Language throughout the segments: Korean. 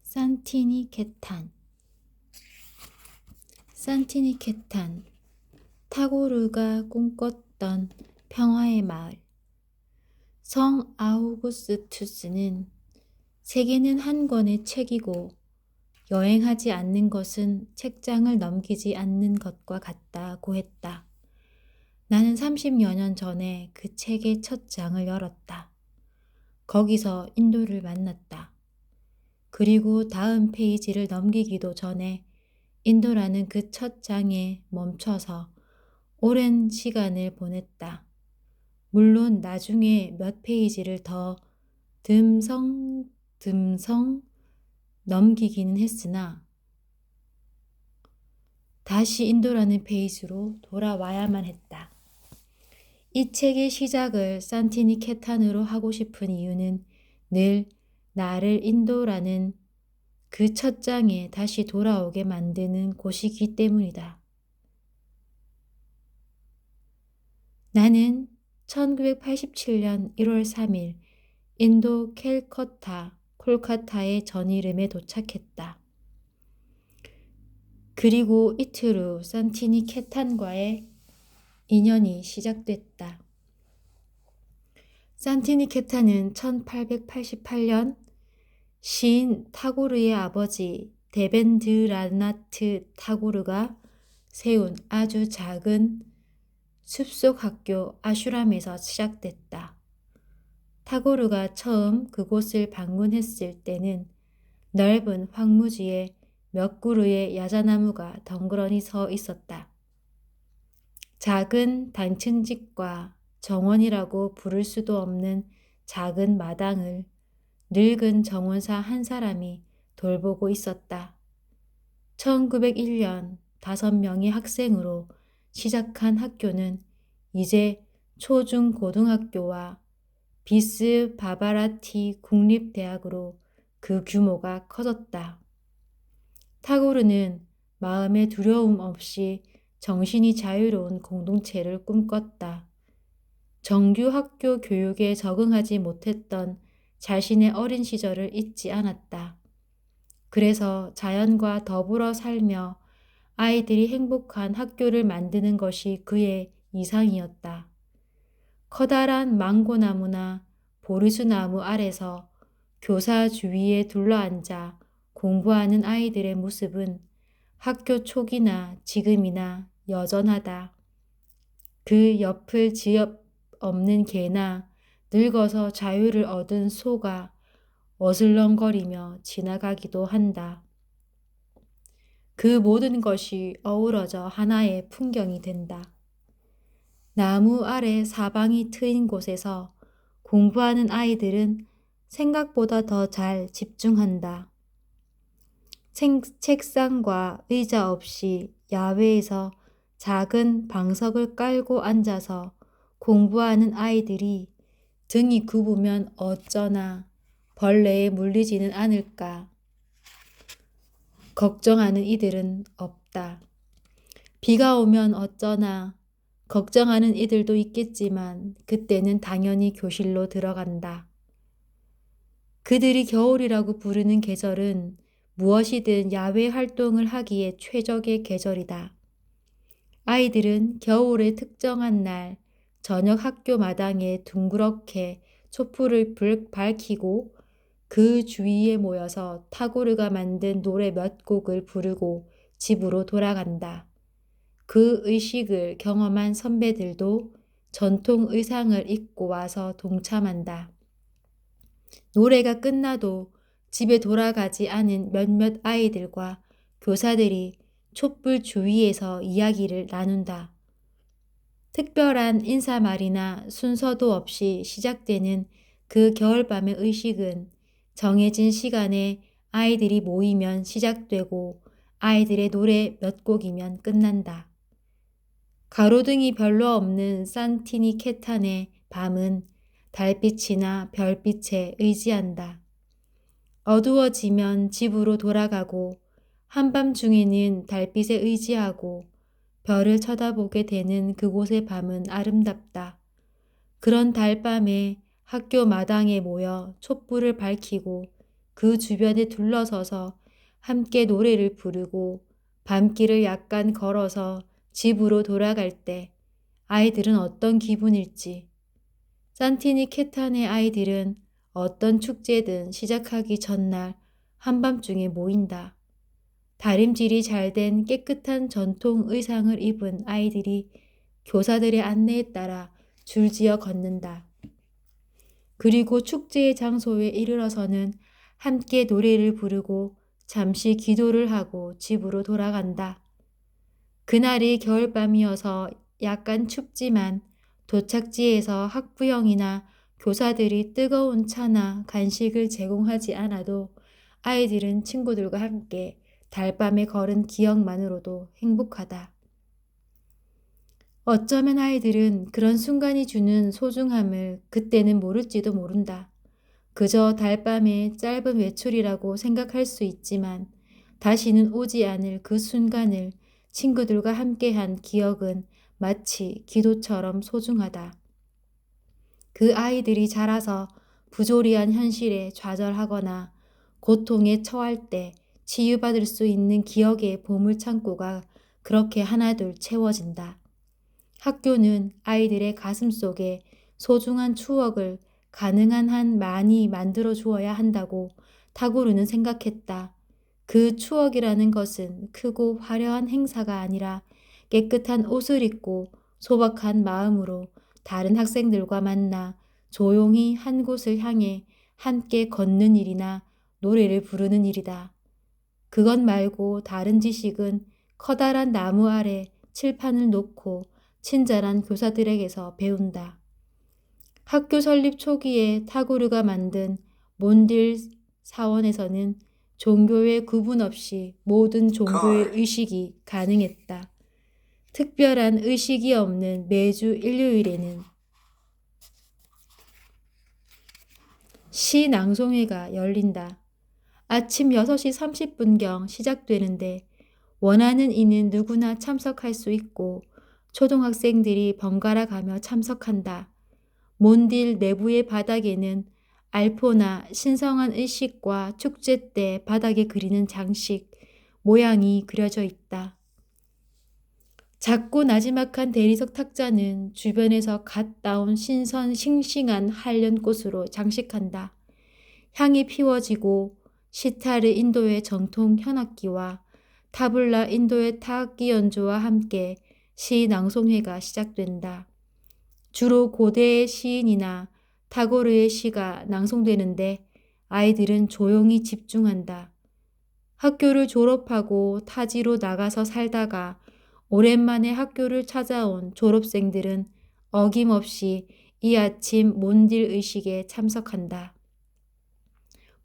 산티니케탄. 산티니케탄. 타고르가 꿈꿨던 평화의 마을. 성 아우구스투스는 세계는 한 권의 책이고 여행하지 않는 것은 책장을 넘기지 않는 것과 같다고 했다. 나는 30여 년 전에 그 책의 첫 장을 열었다. 거기서 인도를 만났다. 그리고 다음 페이지를 넘기기도 전에 인도라는 그 첫 장에 멈춰서 오랜 시간을 보냈다. 물론 나중에 몇 페이지를 더 듬성듬성 넘기기는 했으나 다시 인도라는 페이지로 돌아와야만 했다. 이 책의 시작을 산티니케탄으로 하고 싶은 이유는 늘 나를 인도라는 그 첫 장에 다시 돌아오게 만드는 곳이기 때문이다. 나는 1987년 1월 3일 인도 콜카타의 전이름에 도착했다. 그리고 이틀 후 산티니케탄과의 인연이 시작됐다. 산티니케탄은 1888년 시인 타고르의 아버지 데벤드라나트 타고르가 세운 아주 작은 숲속 학교 아슈람에서 시작됐다. 타고르가 처음 그곳을 방문했을 때는 넓은 황무지에 몇 그루의 야자나무가 덩그러니 서 있었다. 작은 단층집과 정원이라고 부를 수도 없는 작은 마당을 늙은 정원사 한 사람이 돌보고 있었다. 1901년 5명의 학생으로 시작한 학교는 이제 초중고등학교와 비스 바바라티 국립대학으로 그 규모가 커졌다. 타고르는 마음의 두려움 없이 정신이 자유로운 공동체를 꿈꿨다. 정규 학교 교육에 적응하지 못했던 자신의 어린 시절을 잊지 않았다. 그래서 자연과 더불어 살며 아이들이 행복한 학교를 만드는 것이 그의 이상이었다. 커다란 망고나무나 보리수나무 아래서 교사 주위에 둘러앉아 공부하는 아이들의 모습은 학교 초기나 지금이나 여전하다. 그 옆을 지엽 없는 개나 늙어서 자유를 얻은 소가 어슬렁거리며 지나가기도 한다. 그 모든 것이 어우러져 하나의 풍경이 된다. 나무 아래 사방이 트인 곳에서 공부하는 아이들은 생각보다 더 잘 집중한다. 책상과 의자 없이 야외에서 작은 방석을 깔고 앉아서 공부하는 아이들이 등이 굽으면 어쩌나 벌레에 물리지는 않을까 걱정하는 이들은 없다. 비가 오면 어쩌나 걱정하는 이들도 있겠지만 그때는 당연히 교실로 들어간다. 그들이 겨울이라고 부르는 계절은 무엇이든 야외 활동을 하기에 최적의 계절이다. 아이들은 겨울의 특정한 날 저녁 학교 마당에 둥그렇게 촛불을 밝히고 그 주위에 모여서 타고르가 만든 노래 몇 곡을 부르고 집으로 돌아간다. 그 의식을 경험한 선배들도 전통 의상을 입고 와서 동참한다. 노래가 끝나도 집에 돌아가지 않은 몇몇 아이들과 교사들이 촛불 주위에서 이야기를 나눈다. 특별한 인사말이나 순서도 없이 시작되는 그 겨울밤의 의식은 정해진 시간에 아이들이 모이면 시작되고 아이들의 노래 몇 곡이면 끝난다. 가로등이 별로 없는 산티니케탄의 밤은 달빛이나 별빛에 의지한다. 어두워지면 집으로 돌아가고 한밤중에는 달빛에 의지하고 별을 쳐다보게 되는 그곳의 밤은 아름답다. 그런 달밤에 학교 마당에 모여 촛불을 밝히고 그 주변에 둘러서서 함께 노래를 부르고 밤길을 약간 걸어서 집으로 돌아갈 때 아이들은 어떤 기분일지. 산티니 케탄의 아이들은 어떤 축제든 시작하기 전날 한밤중에 모인다. 다림질이 잘 된 깨끗한 전통 의상을 입은 아이들이 교사들의 안내에 따라 줄지어 걷는다. 그리고 축제의 장소에 이르러서는 함께 노래를 부르고 잠시 기도를 하고 집으로 돌아간다. 그날이 겨울밤이어서 약간 춥지만 도착지에서 학부형이나 교사들이 뜨거운 차나 간식을 제공하지 않아도 아이들은 친구들과 함께 달밤에 걸은 기억만으로도 행복하다. 어쩌면 아이들은 그런 순간이 주는 소중함을 그때는 모를지도 모른다. 그저 달밤의 짧은 외출이라고 생각할 수 있지만 다시는 오지 않을 그 순간을 친구들과 함께한 기억은 마치 기도처럼 소중하다. 그 아이들이 자라서 부조리한 현실에 좌절하거나 고통에 처할 때 치유받을 수 있는 기억의 보물창고가 그렇게 하나둘 채워진다. 학교는 아이들의 가슴 속에 소중한 추억을 가능한 한 많이 만들어 주어야 한다고 타고르는 생각했다. 그 추억이라는 것은 크고 화려한 행사가 아니라 깨끗한 옷을 입고 소박한 마음으로 다른 학생들과 만나 조용히 한 곳을 향해 함께 걷는 일이나 노래를 부르는 일이다. 그것 말고 다른 지식은 커다란 나무 아래 칠판을 놓고 친절한 교사들에게서 배운다. 학교 설립 초기에 타고르가 만든 몬딜 사원에서는 종교의 구분 없이 모든 종교의 의식이 가능했다. 특별한 의식이 없는 매주 일요일에는 시 낭송회가 열린다. 아침 6시 30분경 시작되는데 원하는 이는 누구나 참석할 수 있고 초등학생들이 번갈아 가며 참석한다. 몬딜 내부의 바닥에는 알포나 신성한 의식과 축제 때 바닥에 그리는 장식, 모양이 그려져 있다. 작고 나지막한 대리석 탁자는 주변에서 갓 따온 신선 싱싱한 한련꽃으로 장식한다. 향이 피워지고 시타르 인도의 전통 현악기와 타블라 인도의 타악기 연주와 함께 시 낭송회가 시작된다. 주로 고대의 시인이나 타고르의 시가 낭송되는데 아이들은 조용히 집중한다. 학교를 졸업하고 타지로 나가서 살다가 오랜만에 학교를 찾아온 졸업생들은 어김없이 이 아침 몬딜 의식에 참석한다.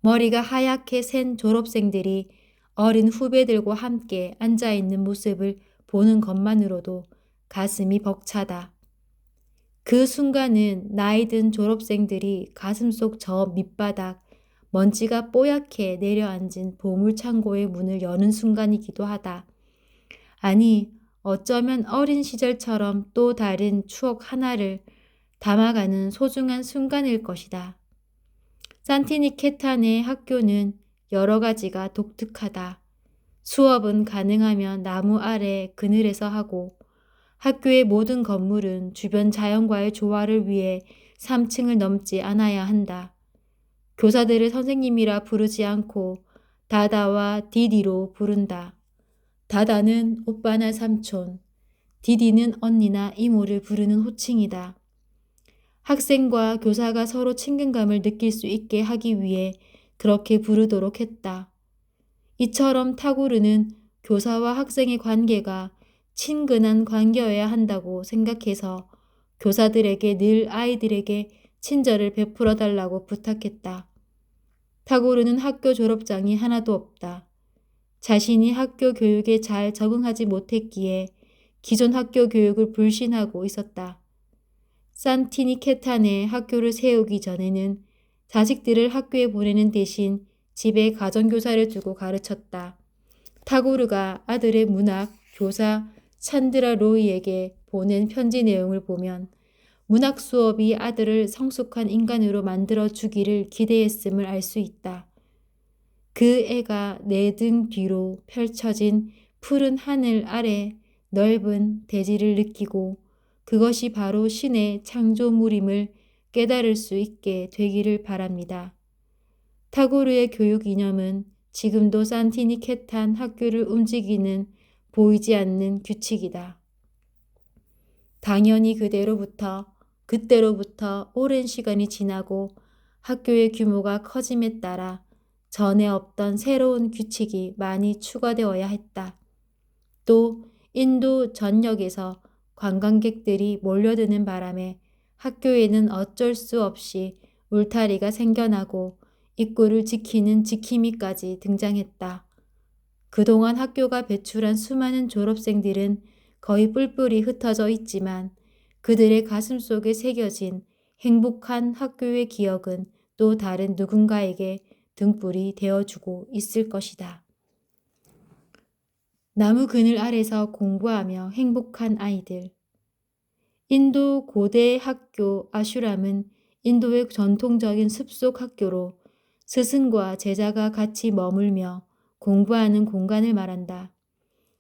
머리가 하얗게 센 졸업생들이 어린 후배들과 함께 앉아있는 모습을 보는 것만으로도 가슴이 벅차다. 그 순간은 나이 든 졸업생들이 가슴속 저 밑바닥 먼지가 뽀얗게 내려앉은 보물창고의 문을 여는 순간이기도 하다. 아니, 어쩌면 어린 시절처럼 또 다른 추억 하나를 담아가는 소중한 순간일 것이다. 산티니 케탄의 학교는 여러 가지가 독특하다. 수업은 가능하면 나무 아래 그늘에서 하고 학교의 모든 건물은 주변 자연과의 조화를 위해 3층을 넘지 않아야 한다. 교사들을 선생님이라 부르지 않고 다다와 디디로 부른다. 다다는 오빠나 삼촌, 디디는 언니나 이모를 부르는 호칭이다. 학생과 교사가 서로 친근감을 느낄 수 있게 하기 위해 그렇게 부르도록 했다. 이처럼 타고르는 교사와 학생의 관계가 친근한 관계여야 한다고 생각해서 교사들에게 늘 아이들에게 친절을 베풀어 달라고 부탁했다. 타고르는 학교 졸업장이 하나도 없다. 자신이 학교 교육에 잘 적응하지 못했기에 기존 학교 교육을 불신하고 있었다. 산티니 케탄에 학교를 세우기 전에는 자식들을 학교에 보내는 대신 집에 가정교사를 두고 가르쳤다. 타고르가 아들의 문학 교사 찬드라 로이에게 보낸 편지 내용을 보면 문학 수업이 아들을 성숙한 인간으로 만들어 주기를 기대했음을 알 수 있다. 그 애가 내 등 뒤로 펼쳐진 푸른 하늘 아래 넓은 대지를 느끼고 그것이 바로 신의 창조물임을 깨달을 수 있게 되기를 바랍니다. 타고르의 교육 이념은 지금도 산티니케탄 학교를 움직이는 보이지 않는 규칙이다. 당연히 그때로부터 오랜 시간이 지나고 학교의 규모가 커짐에 따라 전에 없던 새로운 규칙이 많이 추가되어야 했다. 또 인도 전역에서 관광객들이 몰려드는 바람에 학교에는 어쩔 수 없이 울타리가 생겨나고 입구를 지키는 지킴이까지 등장했다. 그동안 학교가 배출한 수많은 졸업생들은 거의 뿔뿔이 흩어져 있지만 그들의 가슴 속에 새겨진 행복한 학교의 기억은 또 다른 누군가에게 등불이 되어주고 있을 것이다. 나무 그늘 아래서 공부하며 행복한 아이들. 인도 고대 학교 아슈람은 인도의 전통적인 숲속 학교로 스승과 제자가 같이 머물며 공부하는 공간을 말한다.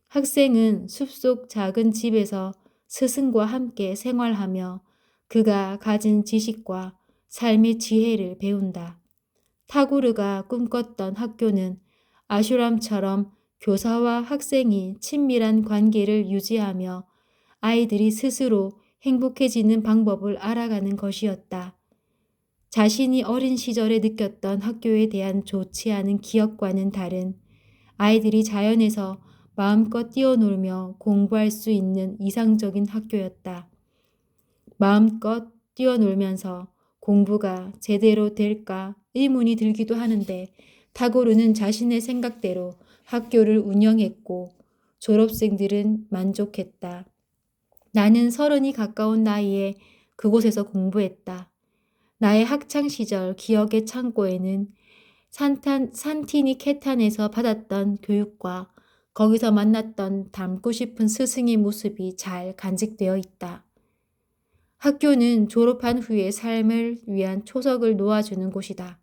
학생은 숲속 작은 집에서 스승과 함께 생활하며 그가 가진 지식과 삶의 지혜를 배운다. 타고르가 꿈꿨던 학교는 아슈람처럼 교사와 학생이 친밀한 관계를 유지하며 아이들이 스스로 행복해지는 방법을 알아가는 것이었다. 자신이 어린 시절에 느꼈던 학교에 대한 좋지 않은 기억과는 다른 아이들이 자연에서 마음껏 뛰어놀며 공부할 수 있는 이상적인 학교였다. 마음껏 뛰어놀면서 공부가 제대로 될까 의문이 들기도 하는데 타고르는 자신의 생각대로 학교를 운영했고 졸업생들은 만족했다. 나는 30이 가까운 나이에 그곳에서 공부했다. 나의 학창시절 기억의 창고에는 산티니케탄에서 받았던 교육과 거기서 만났던 닮고 싶은 스승의 모습이 잘 간직되어 있다. 학교는 졸업한 후의 삶을 위한 초석을 놓아주는 곳이다.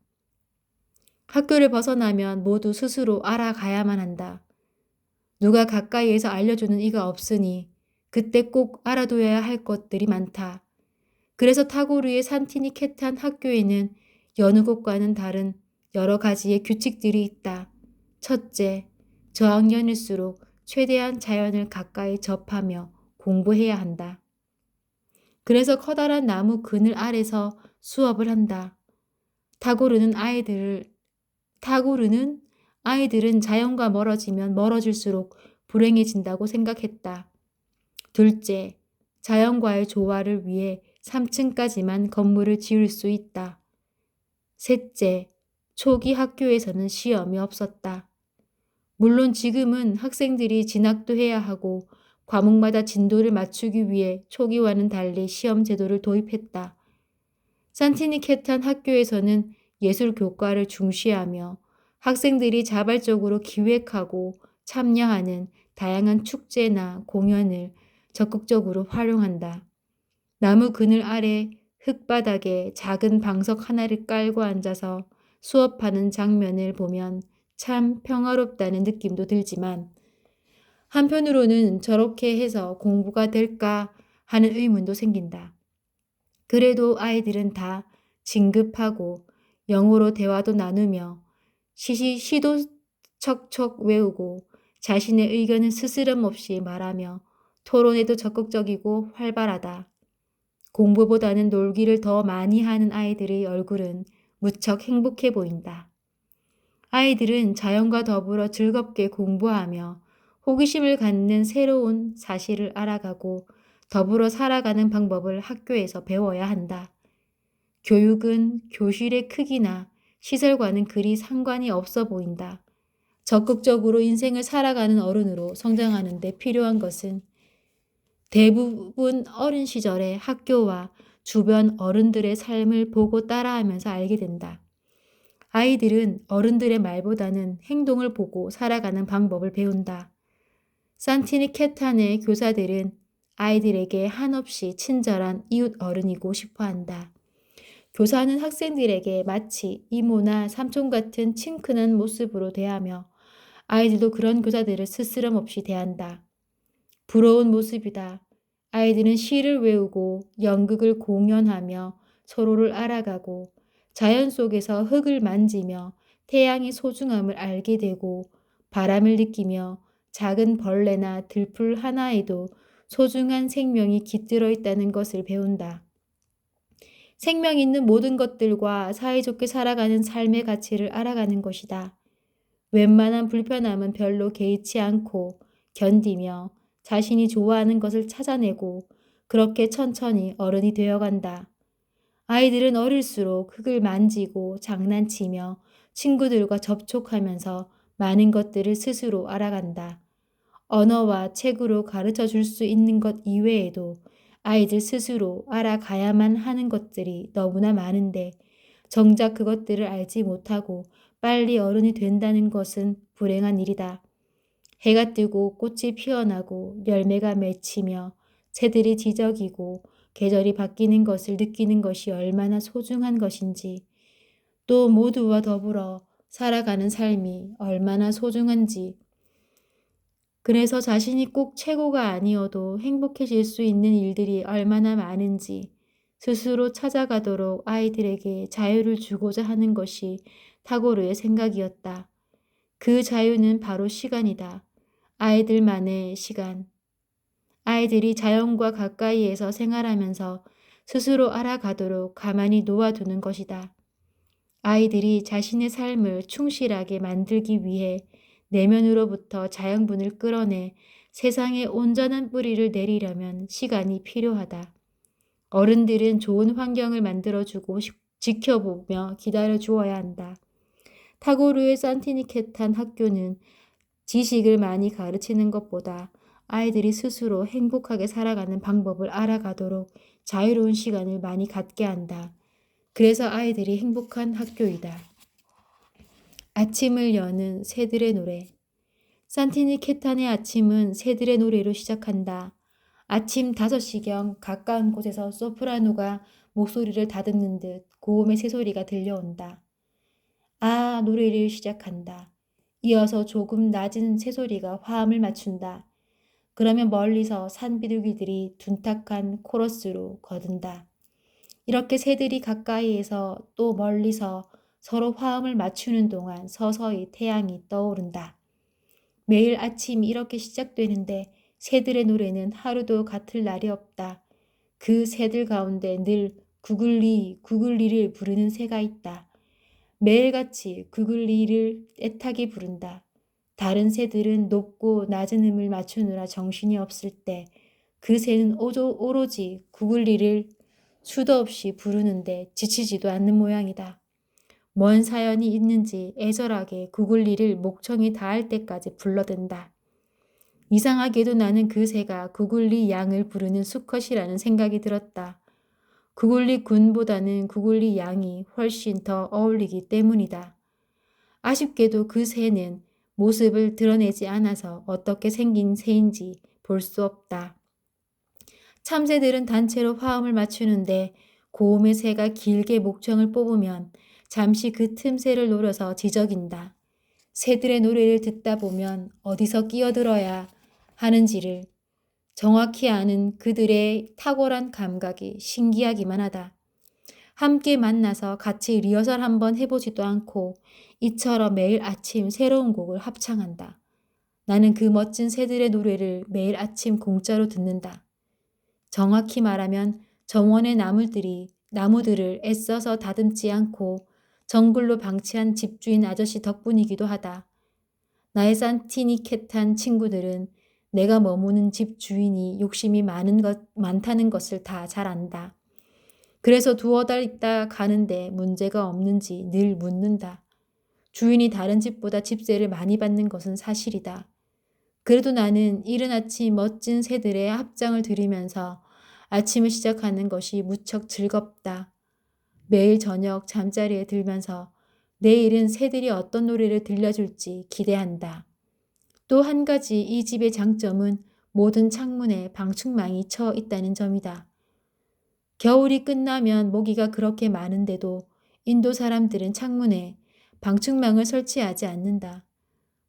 학교를 벗어나면 모두 스스로 알아가야만 한다. 누가 가까이에서 알려주는 이가 없으니 그때 꼭 알아둬야 할 것들이 많다. 그래서 타고르의 산티니케탄 학교에는 여느 곳과는 다른 여러 가지의 규칙들이 있다. 첫째, 저학년일수록 최대한 자연을 가까이 접하며 공부해야 한다. 그래서 커다란 나무 그늘 아래서 수업을 한다. 타고르는 아이들은 자연과 멀어지면 멀어질수록 불행해진다고 생각했다. 둘째, 자연과의 조화를 위해 3층까지만 건물을 지을 수 있다. 셋째, 초기 학교에서는 시험이 없었다. 물론 지금은 학생들이 진학도 해야 하고 과목마다 진도를 맞추기 위해 초기와는 달리 시험 제도를 도입했다. 산티니케탄 학교에서는 예술 교과를 중시하며 학생들이 자발적으로 기획하고 참여하는 다양한 축제나 공연을 적극적으로 활용한다. 나무 그늘 아래 흙바닥에 작은 방석 하나를 깔고 앉아서 수업하는 장면을 보면 참 평화롭다는 느낌도 들지만 한편으로는 저렇게 해서 공부가 될까 하는 의문도 생긴다. 그래도 아이들은 다 진급하고 영어로 대화도 나누며 시도 척척 외우고 자신의 의견은 스스럼 없이 말하며 토론에도 적극적이고 활발하다. 공부보다는 놀기를 더 많이 하는 아이들의 얼굴은 무척 행복해 보인다. 아이들은 자연과 더불어 즐겁게 공부하며 호기심을 갖는 새로운 사실을 알아가고 더불어 살아가는 방법을 학교에서 배워야 한다. 교육은 교실의 크기나 시설과는 그리 상관이 없어 보인다. 적극적으로 인생을 살아가는 어른으로 성장하는 데 필요한 것은 대부분 어린 시절에 학교와 주변 어른들의 삶을 보고 따라하면서 알게 된다. 아이들은 어른들의 말보다는 행동을 보고 살아가는 방법을 배운다. 산티니케탄의 교사들은 아이들에게 한없이 친절한 이웃 어른이고 싶어 한다. 교사는 학생들에게 마치 이모나 삼촌 같은 친근한 모습으로 대하며 아이들도 그런 교사들을 스스럼 없이 대한다. 부러운 모습이다. 아이들은 시를 외우고 연극을 공연하며 서로를 알아가고 자연 속에서 흙을 만지며 태양의 소중함을 알게 되고 바람을 느끼며 작은 벌레나 들풀 하나에도 소중한 생명이 깃들어 있다는 것을 배운다. 생명 있는 모든 것들과 사이좋게 살아가는 삶의 가치를 알아가는 것이다. 웬만한 불편함은 별로 개의치 않고 견디며 자신이 좋아하는 것을 찾아내고 그렇게 천천히 어른이 되어간다. 아이들은 어릴수록 흙을 만지고 장난치며 친구들과 접촉하면서 많은 것들을 스스로 알아간다. 언어와 책으로 가르쳐 줄 수 있는 것 이외에도 아이들 스스로 알아가야만 하는 것들이 너무나 많은데 정작 그것들을 알지 못하고 빨리 어른이 된다는 것은 불행한 일이다. 해가 뜨고 꽃이 피어나고 열매가 맺히며 새들이 지저귀고 계절이 바뀌는 것을 느끼는 것이 얼마나 소중한 것인지, 또 모두와 더불어 살아가는 삶이 얼마나 소중한지, 그래서 자신이 꼭 최고가 아니어도 행복해질 수 있는 일들이 얼마나 많은지 스스로 찾아가도록 아이들에게 자유를 주고자 하는 것이 타고르의 생각이었다. 그 자유는 바로 시간이다. 아이들만의 시간. 아이들이 자연과 가까이에서 생활하면서 스스로 알아가도록 가만히 놓아두는 것이다. 아이들이 자신의 삶을 충실하게 만들기 위해 내면으로부터 자양분을 끌어내 세상에 온전한 뿌리를 내리려면 시간이 필요하다. 어른들은 좋은 환경을 만들어주고 지켜보며 기다려주어야 한다. 타고르의 산티니케탄 학교는 지식을 많이 가르치는 것보다 아이들이 스스로 행복하게 살아가는 방법을 알아가도록 자유로운 시간을 많이 갖게 한다. 그래서 아이들이 행복한 학교이다. 아침을 여는 새들의 노래. 산티니케탄의 아침은 새들의 노래로 시작한다. 아침 5시경 가까운 곳에서 소프라노가 목소리를 다듬는 듯 고음의 새소리가 들려온다. 아, 노래를 시작한다. 이어서 조금 낮은 새소리가 화음을 맞춘다. 그러면 멀리서 산비둘기들이 둔탁한 코러스로 거둔다. 이렇게 새들이 가까이에서 또 멀리서 서로 화음을 맞추는 동안 서서히 태양이 떠오른다. 매일 아침이 이렇게 시작되는데 새들의 노래는 하루도 같을 날이 없다. 그 새들 가운데 늘 구글리를 부르는 새가 있다. 매일같이 구글리를 애타게 부른다. 다른 새들은 높고 낮은 음을 맞추느라 정신이 없을 때 그 새는 오로지 구글리를 수도 없이 부르는데 지치지도 않는 모양이다. 뭔 사연이 있는지 애절하게 구글리를 목청이 닿을 때까지 불러댄다. 이상하게도 나는 그 새가 구글리 양을 부르는 수컷이라는 생각이 들었다. 구글리 군보다는 구글리 양이 훨씬 더 어울리기 때문이다. 아쉽게도 그 새는 모습을 드러내지 않아서 어떻게 생긴 새인지 볼 수 없다. 참새들은 단체로 화음을 맞추는데 고음의 새가 길게 목청을 뽑으면 잠시 그 틈새를 노려서 지저긴다. 새들의 노래를 듣다 보면 어디서 끼어들어야 하는지를 정확히 아는 그들의 탁월한 감각이 신기하기만 하다. 함께 만나서 같이 리허설 한번 해보지도 않고 이처럼 매일 아침 새로운 곡을 합창한다. 나는 그 멋진 새들의 노래를 매일 아침 공짜로 듣는다. 정확히 말하면 정원의 나무들을 애써서 다듬지 않고 정글로 방치한 집주인 아저씨 덕분이기도 하다. 나의 산티니케탄 친구들은 내가 머무는 집 주인이 욕심이 많다는 것을 다 잘 안다. 그래서 두어 달 있다 가는데 문제가 없는지 늘 묻는다. 주인이 다른 집보다 집세를 많이 받는 것은 사실이다. 그래도 나는 이른 아침 멋진 새들의 합장을 들으면서 아침을 시작하는 것이 무척 즐겁다. 매일 저녁 잠자리에 들면서 내일은 새들이 어떤 노래를 들려줄지 기대한다. 또 한 가지 이 집의 장점은 모든 창문에 방충망이 쳐 있다는 점이다. 겨울이 끝나면 모기가 그렇게 많은데도 인도 사람들은 창문에 방충망을 설치하지 않는다.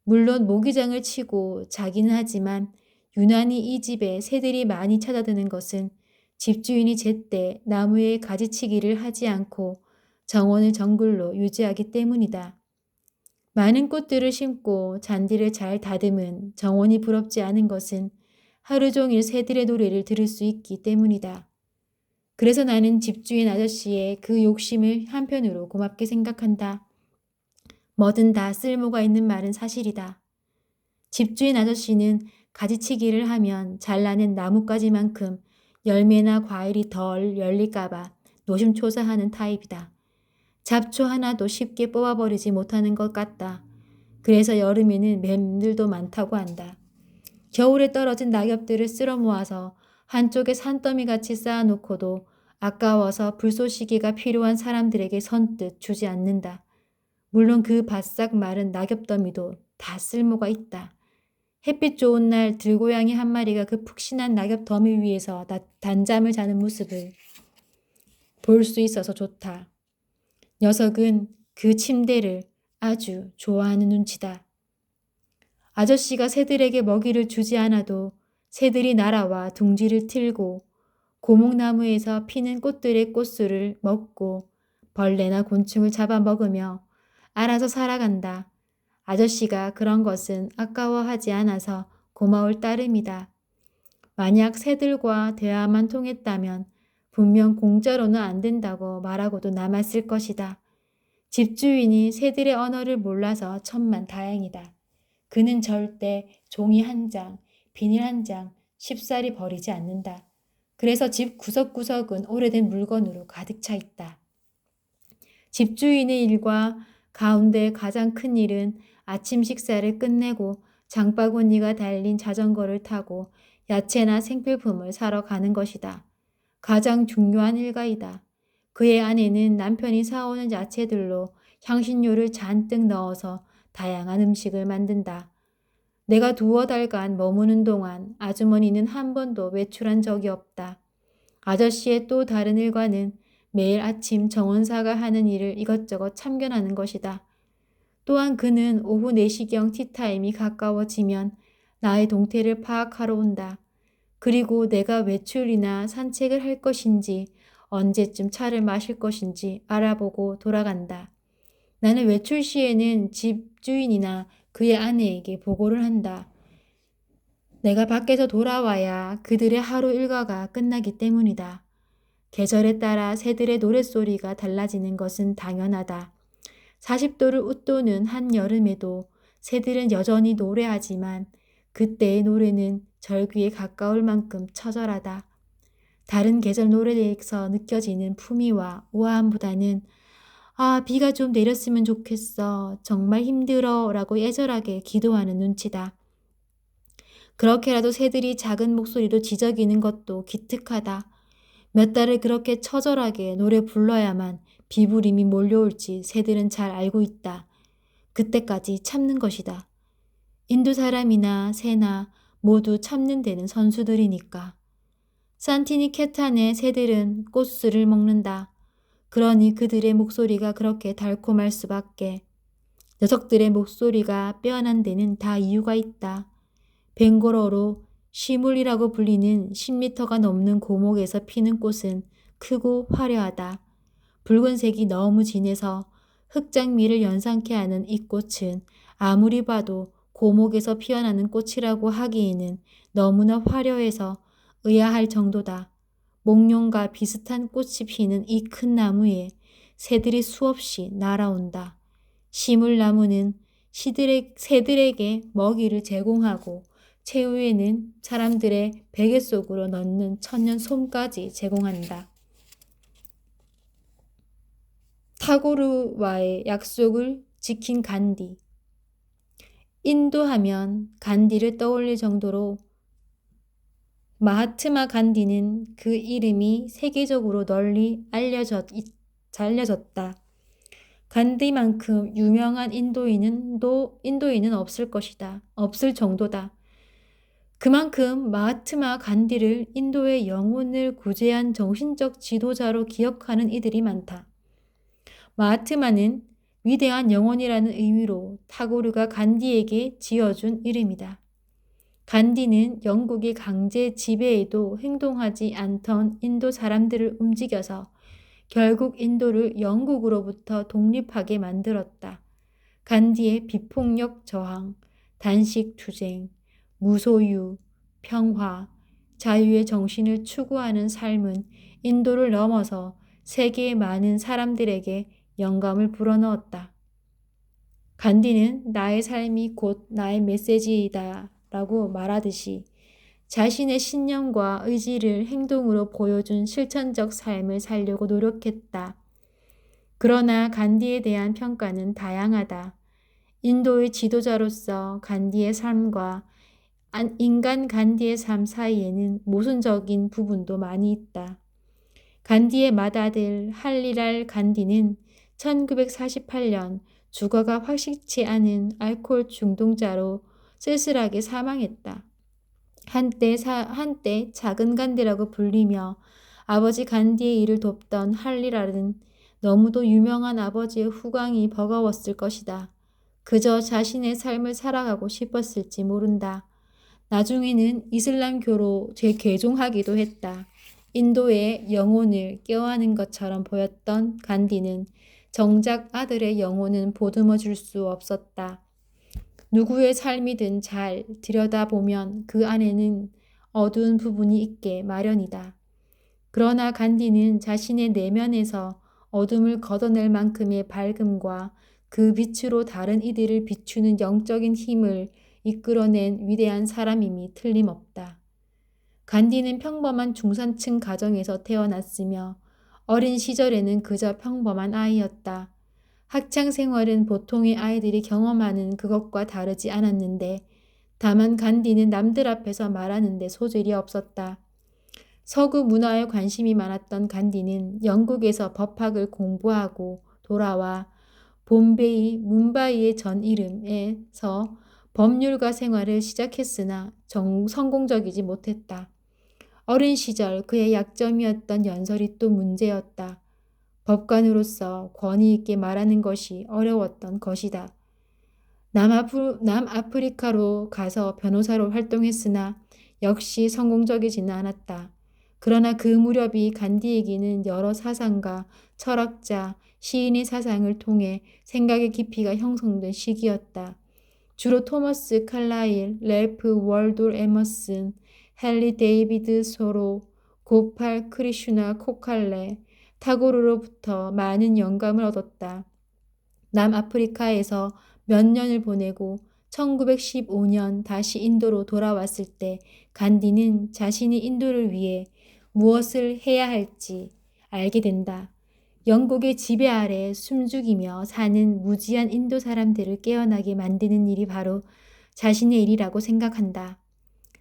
물론 모기장을 치고 자기는 하지만 유난히 이 집에 새들이 많이 찾아드는 것은 집주인이 제때 나무에 가지치기를 하지 않고 정원을 정글로 유지하기 때문이다. 많은 꽃들을 심고 잔디를 잘 다듬은 정원이 부럽지 않은 것은 하루 종일 새들의 노래를 들을 수 있기 때문이다. 그래서 나는 집주인 아저씨의 그 욕심을 한편으로 고맙게 생각한다. 뭐든 다 쓸모가 있는 말은 사실이다. 집주인 아저씨는 가지치기를 하면 잘라낸 나뭇가지만큼 열매나 과일이 덜 열릴까봐 노심초사하는 타입이다. 잡초 하나도 쉽게 뽑아버리지 못하는 것 같다. 그래서 여름에는 뱀들도 많다고 한다. 겨울에 떨어진 낙엽들을 쓸어 모아서 한쪽에 산더미같이 쌓아놓고도 아까워서 불쏘시개가 필요한 사람들에게 선뜻 주지 않는다. 물론 그 바싹 마른 낙엽더미도 다 쓸모가 있다. 햇빛 좋은 날 들고양이 한 마리가 그 푹신한 낙엽 더미 위에서 단잠을 자는 모습을 볼 수 있어서 좋다. 녀석은 그 침대를 아주 좋아하는 눈치다. 아저씨가 새들에게 먹이를 주지 않아도 새들이 날아와 둥지를 틀고 고목나무에서 피는 꽃들의 꽃술을 먹고 벌레나 곤충을 잡아먹으며 알아서 살아간다. 아저씨가 그런 것은 아까워하지 않아서 고마울 따름이다. 만약 새들과 대화만 통했다면 분명 공짜로는 안 된다고 말하고도 남았을 것이다. 집주인이 새들의 언어를 몰라서 천만 다행이다. 그는 절대 종이 한 장, 비닐 한 장 쉽사리 버리지 않는다. 그래서 집 구석구석은 오래된 물건으로 가득 차 있다. 집주인의 일과 가운데 가장 큰 일은 아침 식사를 끝내고 장바구니가 달린 자전거를 타고 야채나 생필품을 사러 가는 것이다. 가장 중요한 일과이다. 그의 아내는 남편이 사오는 야채들로 향신료를 잔뜩 넣어서 다양한 음식을 만든다. 내가 두어 달간 머무는 동안 아주머니는 한 번도 외출한 적이 없다. 아저씨의 또 다른 일과는 매일 아침 정원사가 하는 일을 이것저것 참견하는 것이다. 또한 그는 오후 4시경 티타임이 가까워지면 나의 동태를 파악하러 온다. 그리고 내가 외출이나 산책을 할 것인지 언제쯤 차를 마실 것인지 알아보고 돌아간다. 나는 외출 시에는 집주인이나 그의 아내에게 보고를 한다. 내가 밖에서 돌아와야 그들의 하루 일과가 끝나기 때문이다. 계절에 따라 새들의 노랫소리가 달라지는 것은 당연하다. 40도를 웃도는 한여름에도 새들은 여전히 노래하지만 그때의 노래는 절귀에 가까울 만큼 처절하다. 다른 계절 노래에서 느껴지는 품위와 우아함보다는 비가 좀 내렸으면 좋겠어. 정말 힘들어. 라고 애절하게 기도하는 눈치다. 그렇게라도 새들이 작은 목소리로 지저귀는 것도 기특하다. 몇 달을 그렇게 처절하게 노래 불러야만 비부림이 몰려올지 새들은 잘 알고 있다. 그때까지 참는 것이다. 인도 사람이나 새나 모두 참는 데는 선수들이니까. 산티니케탄의 새들은 꽃술을 먹는다. 그러니 그들의 목소리가 그렇게 달콤할 수밖에. 녀석들의 목소리가 빼어난 데는 다 이유가 있다. 벵골어로 시물이라고 불리는 10m가 넘는 고목에서 피는 꽃은 크고 화려하다. 붉은색이 너무 진해서 흑장미를 연상케 하는 이 꽃은 아무리 봐도 고목에서 피어나는 꽃이라고 하기에는 너무나 화려해서 의아할 정도다. 몽룡과 비슷한 꽃이 피는 이 큰 나무에 새들이 수없이 날아온다. 시물나무는 새들에게 먹이를 제공하고 최후에는 사람들의 베개 속으로 넣는 천년 솜까지 제공한다. 타고르와의 약속을 지킨 간디. 인도하면 간디를 떠올릴 정도로 마하트마 간디는 그 이름이 세계적으로 널리 알려졌다. 간디만큼 유명한 인도인은 없을 것이다. 없을 정도다. 그만큼 마하트마 간디를 인도의 영혼을 구제한 정신적 지도자로 기억하는 이들이 많다. 마하트마는 위대한 영혼이라는 의미로 타고르가 간디에게 지어준 이름이다. 간디는 영국의 강제 지배에도 행동하지 않던 인도 사람들을 움직여서 결국 인도를 영국으로부터 독립하게 만들었다. 간디의 비폭력 저항, 단식 투쟁, 무소유, 평화, 자유의 정신을 추구하는 삶은 인도를 넘어서 세계의 많은 사람들에게 영감을 불어넣었다. 간디는 나의 삶이 곧 나의 메시지이다 라고 말하듯이 자신의 신념과 의지를 행동으로 보여준 실천적 삶을 살려고 노력했다. 그러나 간디에 대한 평가는 다양하다. 인도의 지도자로서 간디의 삶과 인간 간디의 삶 사이에는 모순적인 부분도 많이 있다. 간디의 맏아들 할리랄 간디는 1948년 주거가 확실치 않은 알코올 중독자로 쓸쓸하게 사망했다. 한때 작은 간디라고 불리며 아버지 간디의 일을 돕던 할리랄은 너무도 유명한 아버지의 후광이 버거웠을 것이다. 그저 자신의 삶을 살아가고 싶었을지 모른다. 나중에는 이슬람교로 재개종하기도 했다. 인도의 영혼을 껴안은 것처럼 보였던 간디는 정작 아들의 영혼은 보듬어 줄 수 없었다. 누구의 삶이든 잘 들여다보면 그 안에는 어두운 부분이 있게 마련이다. 그러나 간디는 자신의 내면에서 어둠을 걷어낼 만큼의 밝음과 그 빛으로 다른 이들을 비추는 영적인 힘을 이끌어낸 위대한 사람임이 틀림없다. 간디는 평범한 중산층 가정에서 태어났으며 어린 시절에는 그저 평범한 아이였다. 학창 생활은 보통의 아이들이 경험하는 그것과 다르지 않았는데 다만 간디는 남들 앞에서 말하는데 소질이 없었다. 서구 문화에 관심이 많았던 간디는 영국에서 법학을 공부하고 돌아와 봄베이, 뭄바이의 전 이름에서 법률가 생활을 시작했으나 성공적이지 못했다. 어린 시절 그의 약점이었던 연설이 또 문제였다. 법관으로서 권위 있게 말하는 것이 어려웠던 것이다. 남아프리카로 가서 변호사로 활동했으나 역시 성공적이지는 않았다. 그러나 그 무렵이 간디에게는 여러 사상가, 철학자, 시인의 사상을 통해 생각의 깊이가 형성된 시기였다. 주로 토머스 칼라일, 래프 월도 에머슨, 헨리 데이비드 소로, 고팔 크리슈나 코칼레, 타고르로부터 많은 영감을 얻었다. 남아프리카에서 몇 년을 보내고 1915년 다시 인도로 돌아왔을 때 간디는 자신이 인도를 위해 무엇을 해야 할지 알게 된다. 영국의 지배 아래 숨죽이며 사는 무지한 인도 사람들을 깨어나게 만드는 일이 바로 자신의 일이라고 생각한다.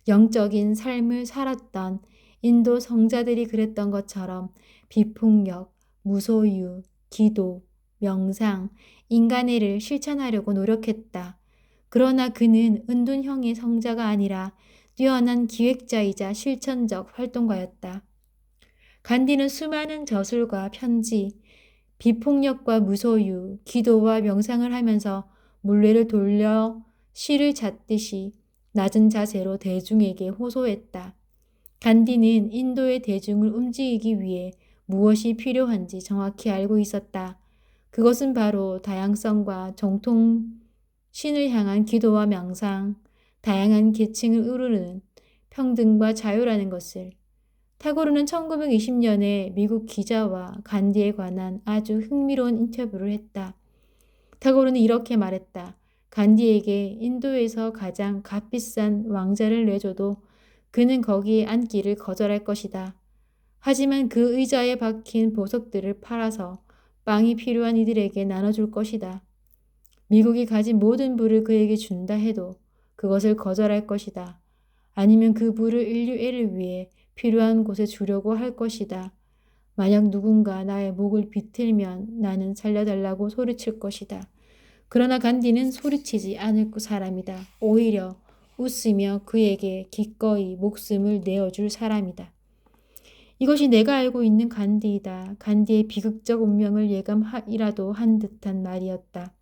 영적인 삶을 살았던 인도 성자들이 그랬던 것처럼 비폭력, 무소유, 기도, 명상, 인간애를 실천하려고 노력했다. 그러나 그는 은둔형의 성자가 아니라 뛰어난 기획자이자 실천적 활동가였다. 간디는 수많은 저술과 편지, 비폭력과 무소유, 기도와 명상을 하면서 물레를 돌려 시를 잣듯이 낮은 자세로 대중에게 호소했다. 간디는 인도의 대중을 움직이기 위해 무엇이 필요한지 정확히 알고 있었다. 그것은 바로 다양성과 정통신을 향한 기도와 명상, 다양한 계층을 이루는 평등과 자유라는 것을. 타고르는 1920년에 미국 기자와 간디에 관한 아주 흥미로운 인터뷰를 했다. 타고르는 이렇게 말했다. 간디에게 인도에서 가장 값비싼 왕자를 내줘도 그는 거기에 앉기를 거절할 것이다. 하지만 그 의자에 박힌 보석들을 팔아서 빵이 필요한 이들에게 나눠줄 것이다. 미국이 가진 모든 부를 그에게 준다 해도 그것을 거절할 것이다. 아니면 그 부를 인류애를 위해 필요한 곳에 주려고 할 것이다. 만약 누군가 나의 목을 비틀면 나는 살려달라고 소리칠 것이다. 그러나 간디는 소리치지 않을 사람이다. 오히려 웃으며 그에게 기꺼이 목숨을 내어줄 사람이다. 이것이 내가 알고 있는 간디이다. 간디의 비극적 운명을 예감이라도 한 듯한 말이었다.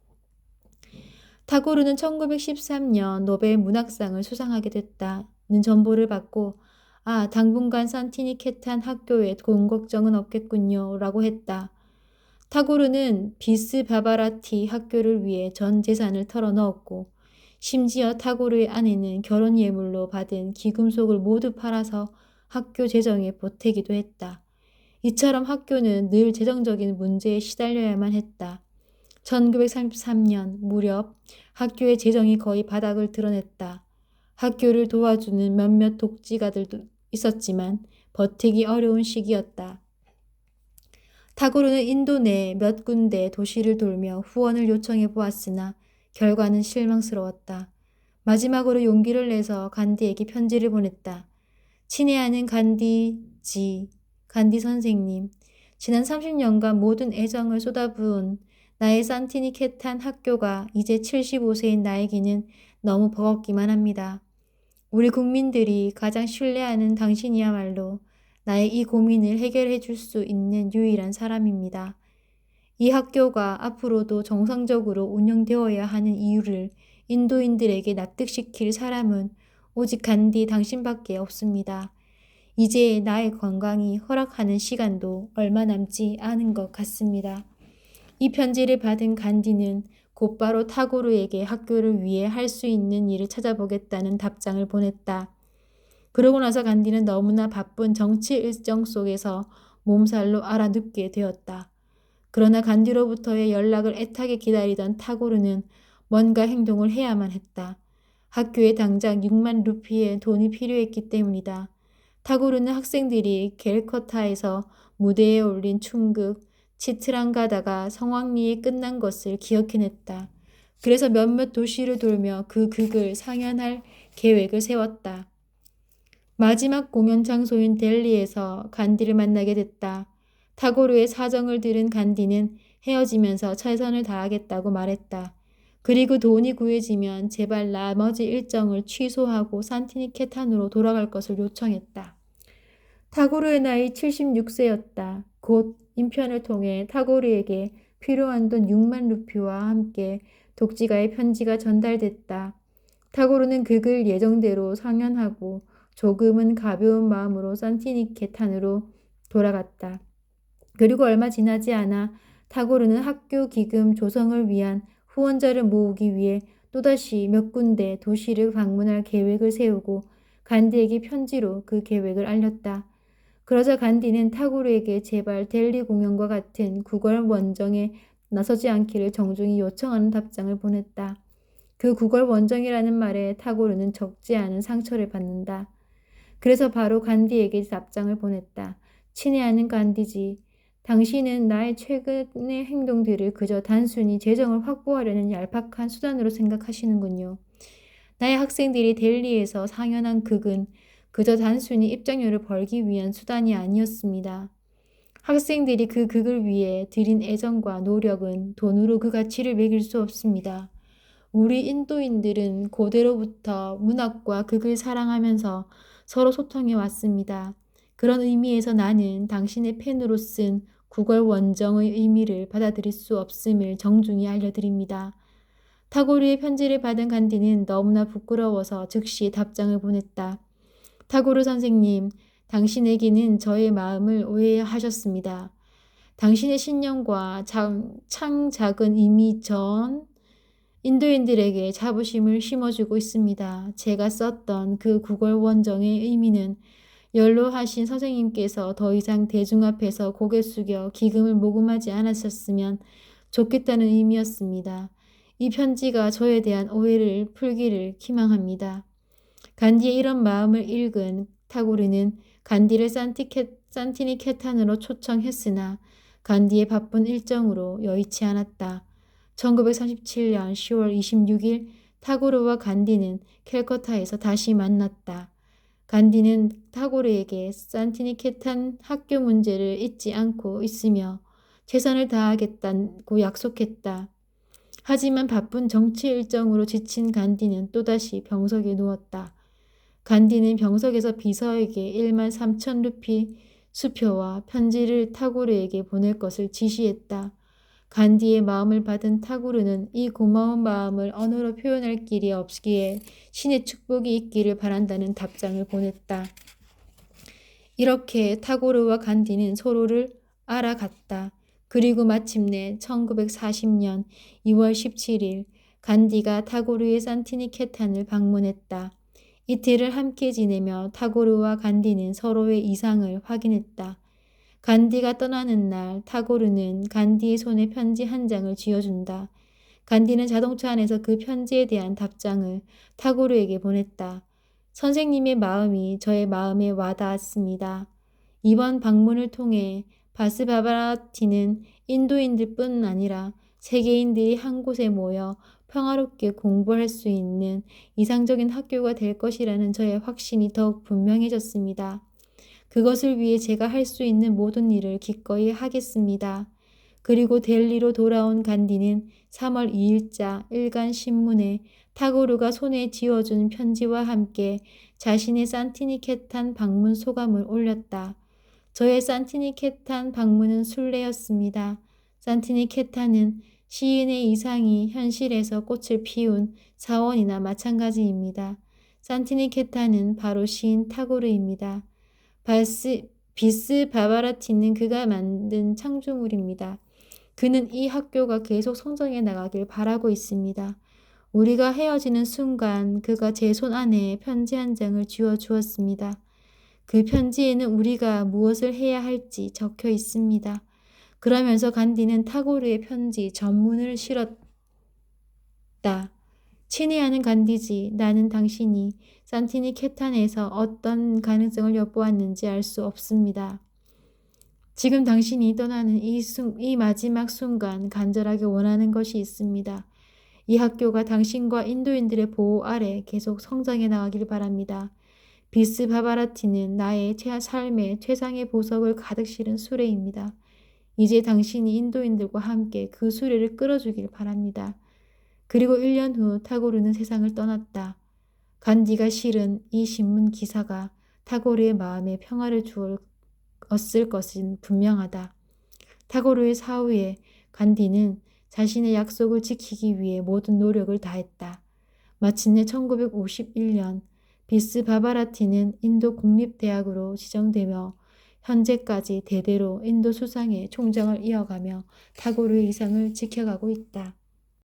타고르는 1913년 노벨 문학상을 수상하게 됐다는 정보를 받고 당분간 산티니케탄 학교에 돈 걱정은 없겠군요 라고 했다. 타고르는 비스 바바라티 학교를 위해 전 재산을 털어넣었고 심지어 타고르의 아내는 결혼 예물로 받은 귀금속을 모두 팔아서 학교 재정에 보태기도 했다. 이처럼 학교는 늘 재정적인 문제에 시달려야만 했다. 1933년 무렵 학교의 재정이 거의 바닥을 드러냈다. 학교를 도와주는 몇몇 독지가들도 있었지만 버티기 어려운 시기였다. 타고르는 인도 내 몇 군데 도시를 돌며 후원을 요청해 보았으나 결과는 실망스러웠다. 마지막으로 용기를 내서 간디에게 편지를 보냈다. 친애하는 간디 선생님, 지난 30년간 모든 애정을 쏟아부은 나의 산티니케탄 학교가 이제 75세인 나에게는 너무 버겁기만 합니다. 우리 국민들이 가장 신뢰하는 당신이야말로 나의 이 고민을 해결해 줄 수 있는 유일한 사람입니다. 이 학교가 앞으로도 정상적으로 운영되어야 하는 이유를 인도인들에게 납득시킬 사람은 오직 간디 당신밖에 없습니다. 이제 나의 건강이 허락하는 시간도 얼마 남지 않은 것 같습니다. 이 편지를 받은 간디는 곧바로 타고르에게 학교를 위해 할 수 있는 일을 찾아보겠다는 답장을 보냈다. 그러고 나서 간디는 너무나 바쁜 정치 일정 속에서 몸살로 알아눕게 되었다. 그러나 간디로부터의 연락을 애타게 기다리던 타고르는 뭔가 행동을 해야만 했다. 학교에 당장 6만 루피의 돈이 필요했기 때문이다. 타고르는 학생들이 겔커타에서 무대에 올린 춤극 치트랑가다가 성황리에 끝난 것을 기억해냈다. 그래서 몇몇 도시를 돌며 그 극을 상연할 계획을 세웠다. 마지막 공연 장소인 델리에서 간디를 만나게 됐다. 타고르의 사정을 들은 간디는 헤어지면서 최선을 다하겠다고 말했다. 그리고 돈이 구해지면 제발 나머지 일정을 취소하고 산티니케탄으로 돌아갈 것을 요청했다. 타고르의 나이 76세였다. 곧 인편을 통해 타고르에게 필요한 돈 6만 루피와 함께 독지가의 편지가 전달됐다. 타고르는 극을 예정대로 상연하고 조금은 가벼운 마음으로 산티니케탄으로 돌아갔다. 그리고 얼마 지나지 않아 타고르는 학교 기금 조성을 위한 후원자를 모으기 위해 또다시 몇 군데 도시를 방문할 계획을 세우고 간디에게 편지로 그 계획을 알렸다. 그러자 간디는 타고르에게 제발 델리 공연과 같은 구걸 원정에 나서지 않기를 정중히 요청하는 답장을 보냈다. 그 구걸 원정이라는 말에 타고르는 적지 않은 상처를 받는다. 그래서 바로 간디에게 답장을 보냈다. 친애하는 간디지. 당신은 나의 최근의 행동들을 그저 단순히 재정을 확보하려는 얄팍한 수단으로 생각하시는군요. 나의 학생들이 델리에서 상연한 극은 그저 단순히 입장료를 벌기 위한 수단이 아니었습니다. 학생들이 그 극을 위해 들인 애정과 노력은 돈으로 그 가치를 매길 수 없습니다. 우리 인도인들은 고대로부터 문학과 극을 사랑하면서 서로 소통해 왔습니다. 그런 의미에서 나는 당신의 펜으로 쓴 구걸 원정의 의미를 받아들일 수 없음을 정중히 알려드립니다. 타고르의 편지를 받은 간디는 너무나 부끄러워서 즉시 답장을 보냈다. 타고르 선생님, 당신에게는 저의 마음을 오해하셨습니다. 당신의 신념과 창작은 이미 전 인도인들에게 자부심을 심어주고 있습니다. 제가 썼던 그 구걸 원정의 의미는 연로하신 선생님께서 더 이상 대중 앞에서 고개 숙여 기금을 모금하지 않으셨으면 좋겠다는 의미였습니다. 이 편지가 저에 대한 오해를 풀기를 희망합니다. 간디의 이런 마음을 읽은 타고르는 간디를 산티니케탄으로 초청했으나 간디의 바쁜 일정으로 여의치 않았다. 1937년 10월 26일 타고르와 간디는 캘커타에서 다시 만났다. 간디는 타고르에게 산티니케탄 학교 문제를 잊지 않고 있으며 최선을 다하겠다고 약속했다. 하지만 바쁜 정치 일정으로 지친 간디는 또다시 병석에 누웠다. 간디는 병석에서 비서에게 1만 3천 루피 수표와 편지를 타고르에게 보낼 것을 지시했다. 간디의 마음을 받은 타고르는 이 고마운 마음을 언어로 표현할 길이 없기에 신의 축복이 있기를 바란다는 답장을 보냈다. 이렇게 타고르와 간디는 서로를 알아갔다. 그리고 마침내 1940년 2월 17일 간디가 타고르의 산티니케탄을 방문했다. 이틀을 함께 지내며 타고르와 간디는 서로의 이상을 확인했다. 간디가 떠나는 날 타고르는 간디의 손에 편지 한 장을 쥐어준다. 간디는 자동차 안에서 그 편지에 대한 답장을 타고르에게 보냈다. 선생님의 마음이 저의 마음에 와닿았습니다. 이번 방문을 통해 바스바바라티는 인도인들뿐 아니라 세계인들이 한 곳에 모여 평화롭게 공부할 수 있는 이상적인 학교가 될 것이라는 저의 확신이 더욱 분명해졌습니다. 그것을 위해 제가 할 수 있는 모든 일을 기꺼이 하겠습니다. 그리고 델리로 돌아온 간디는 3월 2일자 일간 신문에 타고르가 손에 쥐어준 편지와 함께 자신의 산티니케탄 방문 소감을 올렸다. 저의 산티니케탄 방문은 순례였습니다. 산티니케탄은 시인의 이상이 현실에서 꽃을 피운 사원이나 마찬가지입니다. 산티니케탄은 바로 시인 타고르입니다. 비스 바바라티는 그가 만든 창조물입니다. 그는 이 학교가 계속 성장해 나가길 바라고 있습니다. 우리가 헤어지는 순간 그가 제 손 안에 편지 한 장을 쥐어 주었습니다. 그 편지에는 우리가 무엇을 해야 할지 적혀 있습니다. 그러면서 간디는 타고르의 편지 전문을 실었다. 친애하는 간디지, 나는 당신이 산티니케탄에서 어떤 가능성을 엿보았는지 알 수 없습니다. 지금 당신이 떠나는 이 마지막 순간 간절하게 원하는 것이 있습니다. 이 학교가 당신과 인도인들의 보호 아래 계속 성장해 나가길 바랍니다. 비스 바바라티는 나의 삶의 최상의 보석을 가득 실은 수레입니다. 이제 당신이 인도인들과 함께 그 수레를 끌어주길 바랍니다. 그리고 1년 후 타고르는 세상을 떠났다. 간디가 실은 이 신문 기사가 타고르의 마음에 평화를 주었을 것은 분명하다. 타고르의 사후에 간디는 자신의 약속을 지키기 위해 모든 노력을 다했다. 마침내 1951년 비스 바바라티는 인도 국립대학으로 지정되며 현재까지 대대로 인도 수상의 총장을 이어가며 타고르의 이상을 지켜가고 있다.